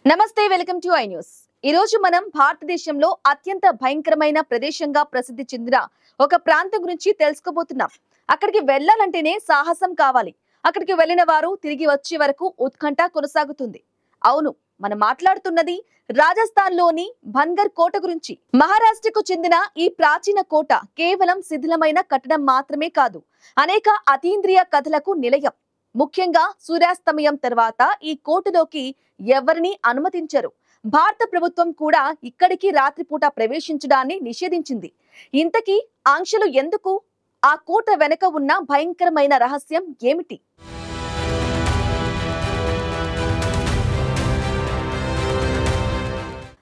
నమస్తే, welcome to I news. ఈ రోజు మనం భారతదేశంలో అత్యంత భయంకరమైన ప్రదేశంగా ప్రసిద్ధి చెందిన ఒక ప్రాంతం గురించి తెలుసుకోబోతున్నాం. అక్కడికి వెళ్ళాలంటేనే సాహసం కావాలి. అక్కడికి వెళ్ళిన వారు తిరిగి వచ్చే వరకు ఉత్కంఠ కొనసాగుతుంది. అవును, మనం మాట్లాడుతున్నది రాజస్థాన్ లోని భన్గర్ కోట గురించి. మహారాష్ట్రకు చెందిన ఈ ప్రాచీన కోట కేవలం శిథిలమైన కట్టడం మాత్రమే కాదు, అనేక అతీంద్రియ కథలకు నిలయం. ముఖ్యంగా సూర్యాస్తమయం తర్వాత ఈ కోటలోకి ఎవరిని అనుమతించరు. భారత ప్రభుత్వం కూడా ఇక్కడికి రాత్రిపూట ప్రవేశించడాన్ని నిషేధించింది. ఇంతకీ ఆంక్షలు ఎందుకు? ఆ కోట వెనక ఉన్న భయంకరమైన రహస్యం ఏమిటి?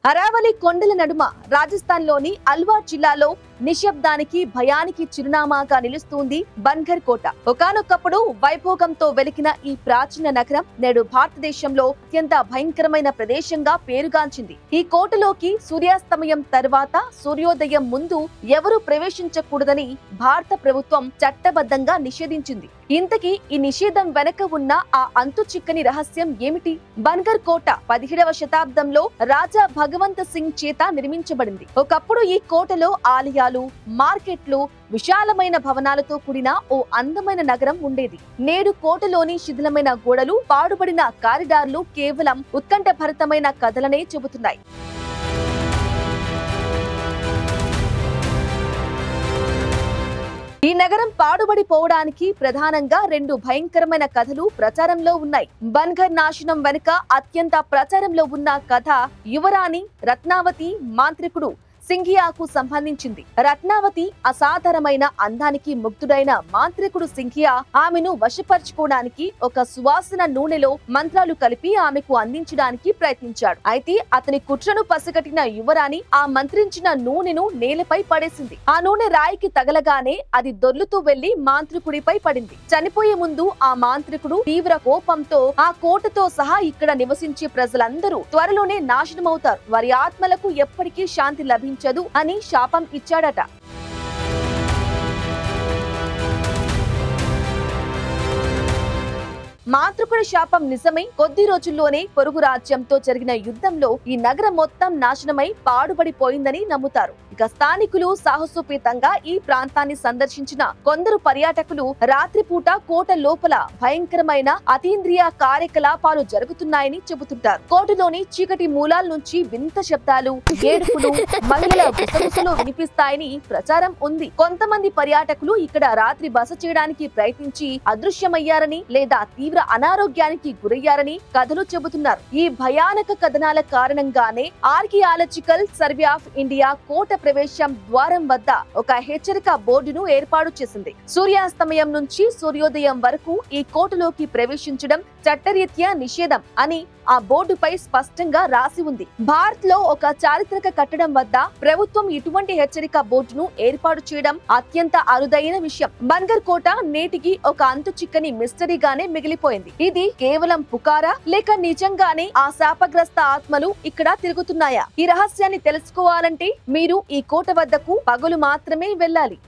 అరావలి కొండల నడుమ రాజస్థాన్ లోని అల్వార్ జిల్లాలో నిశ్శబ్దానికి భయానికి చిరునామాగా నిలుస్తుంది భన్గర్ కోట. ఒకానొకప్పుడు వైభోగంతో వెలికిన ఈ ప్రాచీన నగరం నేడు భారతదేశంలో అత్యంత భయంకరమైన ప్రదేశంగా పేరుగాంచింది. ఈ కోటలోకి సూర్యాస్తమయం తర్వాత సూర్యోదయం ముందు ఎవరూ ప్రవేశించకూడదని భారత ప్రభుత్వం చట్టబద్ధంగా నిషేధించింది. ఇంతకీ ఈ నిషేధం వెనక ఉన్న ఆ అంతు చిక్కని రహస్యం ఏమిటి? భన్గర్ కోట 17వ శతాబ్దంలో రాజా భగవంత్ సింగ్ చేత నిర్మించబడింది. ఒకప్పుడు ఈ కోటలో ఆలయాలు, మార్కెట్లు, విశాలమైన భవనాలతో కూడిన ఓ అందమైన నగరం ఉండేది. నేడు కోటలోని శిథిలమైన గోడలు, పాడుబడిన కారిడార్లు కేవలం ఉత్కంఠభరితమైన కథలనే చెబుతున్నాయి. ఈ నగరం పాడుబడిపోవడానికి ప్రధానంగా రెండు భయంకరమైన కథలు ప్రచారంలో ఉన్నాయి. భన్గర్ నాశనం వెనుక అత్యంత ప్రచారంలో ఉన్న కథ యువరాణి రత్నావతి మాంత్రికుడు సింఘియాకు సంబంధించింది. రత్నావతి అసాధారణమైన అందానికి ముగ్ధుడైన మాంత్రికుడు సింఘియా ఆమెను వశపరచుకోవడానికి ఒక సువాసన నూనెలో మంత్రాలు కలిపి ఆమెకు అందించడానికి ప్రయత్నించాడు. అయితే అతని కుట్రను పసిగట్టిన యువరాణి ఆ మంత్రించిన నూనెను నేలపై పడేసింది. ఆ నూనె రాయికి తగలగానే అది దొర్లుతూ వెళ్లి మాంత్రికుడిపై పడింది. చనిపోయే ముందు ఆ మాంత్రికుడు తీవ్ర కోపంతో ఆ కోటతో సహా ఇక్కడ నివసించే ప్రజలందరూ త్వరలోనే నాశనమవుతారు, వారి ఆత్మలకు ఎప్పటికీ శాంతి లభించదు అని శాపం ఇచ్చాడట. మాంత్రికుడి శాపం నిజమై కొద్ది రోజుల్లోనే పొరుగు రాజ్యంతో జరిగిన యుద్ధంలో ఈ నగరం మొత్తం నాశనమై పాడుబడిపోయిందని నమ్ముతారు. ఇక స్థానికులు సాహసోపేతంగా ఈ ప్రాంతాన్ని సందర్శించిన కొందరు పర్యాటకులు రాత్రిపూట కోట లోపల భయంకరమైన అతీంద్రియ కార్యకలాపాలు జరుగుతున్నాయని చెబుతుంటారు. కోటలోని చీకటి మూలాల నుంచి వింత శబ్దాలు, ఏడుపులు, మహిళల గుసగుసలు వినిపిస్తాయని ప్రచారం ఉంది. కొంతమంది పర్యాటకులు ఇక్కడ రాత్రి బస చేయడానికి ప్రయత్నించి అదృశ్యమయ్యారని లేదా తీవ్ర అనారోగ్యానికి గురయ్యారని కథలు చెబుతున్నారు. ఈ భయానక కథనాల కారణంగానే archaeological survey of India quota ప్రవేశం ద్వారం వద్ద ఒక హెచ్చరిక బోర్డును ఏర్పాటు చేసింది. సూర్యాస్తమయం నుంచి సూర్యోదయం వరకు ఈ కోటలోకి ప్రవేశించడం చట్టరీత్యా నిషేధం అని ఆ బోర్డుపై స్పష్టంగా రాసి ఉంది. భారత్ లో ఒక చారిత్రక కట్టడం వద్ద ప్రభుత్వం ఇటువంటి హెచ్చరిక బోర్డును ఏర్పాటు చేయడం అత్యంత అరుదైన విషయం. భన్గర్ కోట నేటికి ఒక అంతు చిక్కని మిస్టరీగానే మిగిలిపోయింది. ఇది కేవలం పుకారా లేక నిజంగానే ఆ శాపగ్రస్త ఆత్మలు ఇక్కడ తిరుగుతున్నాయా? ఈ రహస్యాన్ని తెలుసుకోవాలంటే మీరు ఈ కోట వద్దకు పగలు మాత్రమే వెళ్ళాలి.